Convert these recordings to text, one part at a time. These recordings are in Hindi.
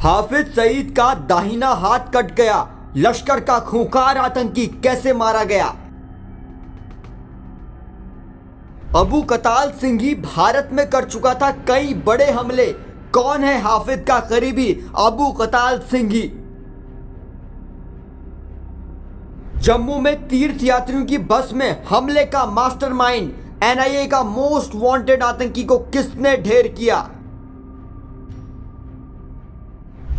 हाफिज सईद का दाहिना हाथ कट गया। लश्कर का खूंखार आतंकी कैसे मारा गया। अबू कताल सिंघी भारत में कर चुका था कई बड़े हमले। कौन है हाफिज का करीबी अबू कताल सिंघी। जम्मू में तीर्थ यात्रियों की बस में हमले का मास्टरमाइंड, एनआईए का मोस्ट वांटेड आतंकी को किसने ढेर किया।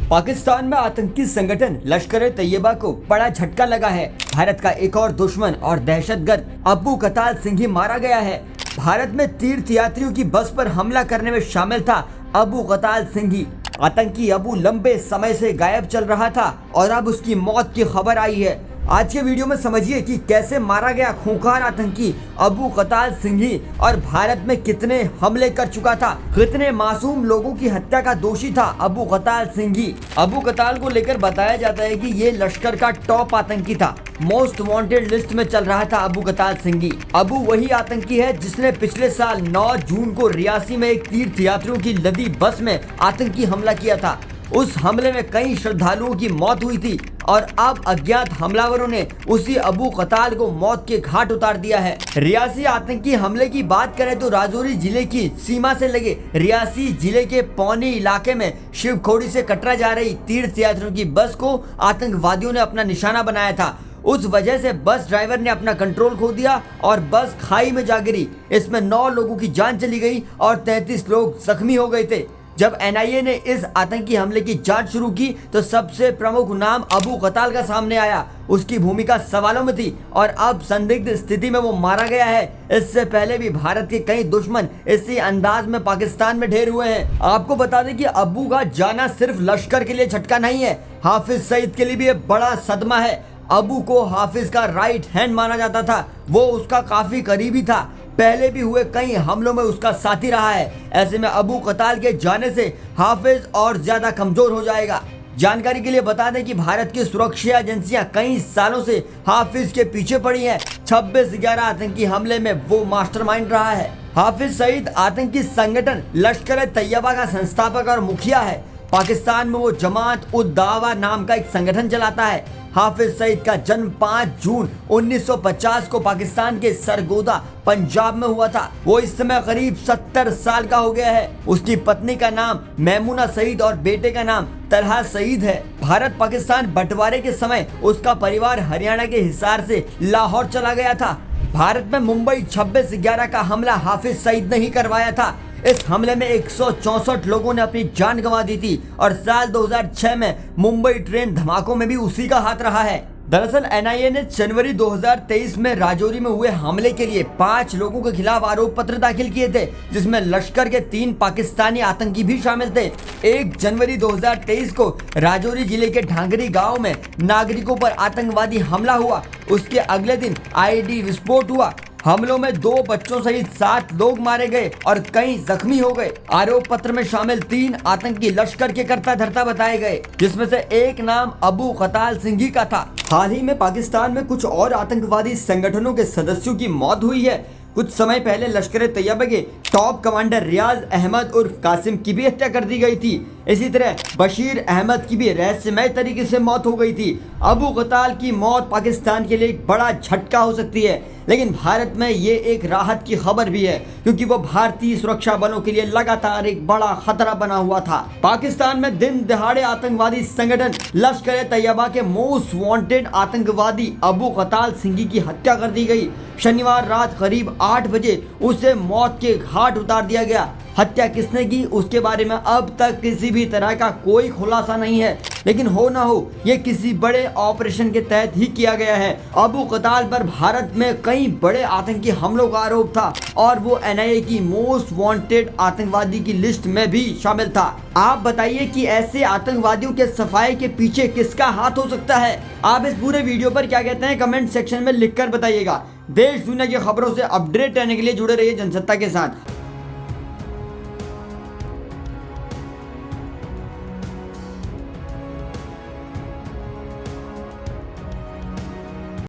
पाकिस्तान में आतंकी संगठन लश्कर ए तैयबा को बड़ा झटका लगा है। भारत का एक और दुश्मन और दहशतगर्द अबू कताल सिंघी मारा गया है। भारत में तीर्थ यात्रियों की बस पर हमला करने में शामिल था अबू कताल सिंघी। आतंकी अबू लंबे समय से गायब चल रहा था और अब उसकी मौत की खबर आई है। आज के वीडियो में समझिए कि कैसे मारा गया खूंखार आतंकी अबू कताल सिंघी और भारत में कितने हमले कर चुका था, कितने मासूम लोगों की हत्या का दोषी था अबू कताल सिंघी। अबू कताल को लेकर बताया जाता है कि ये लश्कर का टॉप आतंकी था। मोस्ट वांटेड लिस्ट में चल रहा था अबू कताल सिंघी। अबू वही आतंकी है जिसने पिछले साल 9 जून को रियासी में एक तीर्थ यात्रियों की लदी बस में आतंकी हमला किया था। उस हमले में कई श्रद्धालुओं की मौत हुई थी और अब अज्ञात हमलावरों ने उसी अबू कताल को मौत के घाट उतार दिया है। रियासी आतंकी हमले की बात करें तो राजौरी जिले की सीमा से लगे रियासी जिले के पौनी इलाके में शिवखोड़ी से कटरा जा रही तीर्थ यात्रियों की बस को आतंकवादियों ने अपना निशाना बनाया था। उस वजह से बस ड्राइवर ने अपना कंट्रोल खो दिया और बस खाई में जा गिरी। इसमें 9 लोगों की जान चली गई और 33 लोग जख्मी हो गए थे। जब एनआईए ने इस आतंकी हमले की जांच शुरू की तो सबसे प्रमुख नाम अबू कताल का सामने आया। उसकी भूमिका सवालों में थी और अब संदिग्ध स्थिति में वो मारा गया है। इससे पहले भी भारत के कई दुश्मन इसी अंदाज में पाकिस्तान में ढेर हुए हैं। आपको बता दें कि अबू का जाना सिर्फ लश्कर के लिए झटका नहीं है, हाफिज सईद के लिए भी एक बड़ा सदमा है। अबू को हाफिज का राइट हैंड माना जाता था, वो उसका काफी करीबी था। पहले भी हुए कई हमलों में उसका साथी रहा है। ऐसे में अबू कताल के जाने से हाफिज और ज्यादा कमजोर हो जाएगा। जानकारी के लिए बता दें कि भारत की सुरक्षा एजेंसियां कई सालों से हाफिज के पीछे पड़ी हैं। 26/11 आतंकी हमले में वो मास्टरमाइंड रहा है। हाफिज सईद आतंकी संगठन लश्कर ए तैयबा का संस्थापक और मुखिया है। पाकिस्तान में वो जमात उद दावा नाम का एक संगठन चलाता है। हाफिज सईद का जन्म 5 जून 1950 को पाकिस्तान के सरगोदा पंजाब में हुआ था। वो इस समय करीब 70 साल का हो गया है। उसकी पत्नी का नाम मैमुना सईद और बेटे का नाम तलहा सईद है। भारत पाकिस्तान बंटवारे के समय उसका परिवार हरियाणा के हिसार से लाहौर चला गया था। भारत में मुंबई 26/11 का हमला हाफिज सईद ने ही करवाया था। इस हमले में 164 लोगों ने अपनी जान गंवा दी थी और साल 2006 में मुंबई ट्रेन धमाकों में भी उसी का हाथ रहा है। दरअसल एनआईए ने जनवरी 2023 में राजौरी में हुए हमले के लिए 5 लोगों के खिलाफ आरोप पत्र दाखिल किए थे, जिसमें लश्कर के 3 पाकिस्तानी आतंकी भी शामिल थे। 1 जनवरी 2023 को राजौरी जिले के ढांगरी गांव में नागरिकों पर आतंकवादी हमला हुआ। उसके अगले दिन आईईडी विस्फोट हुआ। हमलों में 2 बच्चों सहित 7 लोग मारे गए और कई जख्मी हो गए। आरोप पत्र में शामिल 3 आतंकी लश्कर के कर्ता धर्ता बताए गए, जिसमें से एक नाम अबू कताल सिंघी का था। हाल ही में पाकिस्तान में कुछ और आतंकवादी संगठनों के सदस्यों की मौत हुई है। कुछ समय पहले लश्कर ए तैयबा के टॉप कमांडर रियाज अहमद उर्फ कासिम की भी हत्या कर दी गई थी। इसी तरह बशीर अहमद की भी रहस्यमय तरीके से मौत हो गई थी। अबू कताल की मौत पाकिस्तान के लिए एक बड़ा झटका हो सकती है, लेकिन भारत में ये एक राहत की खबर भी है, क्योंकि वो भारतीय सुरक्षा बलों के लिए लगातार एक बड़ा खतरा बना हुआ था। पाकिस्तान में दिन दहाड़े आतंकवादी संगठन लश्कर ए तैयबा के मोस्ट वांटेड आतंकवादी अबू कताल सिंघी की हत्या कर दी गई। शनिवार रात करीब 8 बजे उसे मौत के घाट उतार दिया गया। हत्या किसने की उसके बारे में अब तक किसी भी तरह का कोई खुलासा नहीं है, लेकिन हो ना हो ये किसी बड़े ऑपरेशन के तहत ही किया गया है। अबू कताल पर भारत में कई बड़े आतंकी हमलों का आरोप था और वो एनआईए की मोस्ट वांटेड आतंकवादी की लिस्ट में भी शामिल था। आप बताइए कि ऐसे आतंकवादियों के सफाई के पीछे किसका हाथ हो सकता है। आप इस पूरे वीडियो पर क्या कहते हैं कमेंट सेक्शन में लिखकर बताइएगा। देश दुनिया की खबरों से अपडेट रहने के लिए जुड़े रहिए जनसत्ता के साथ।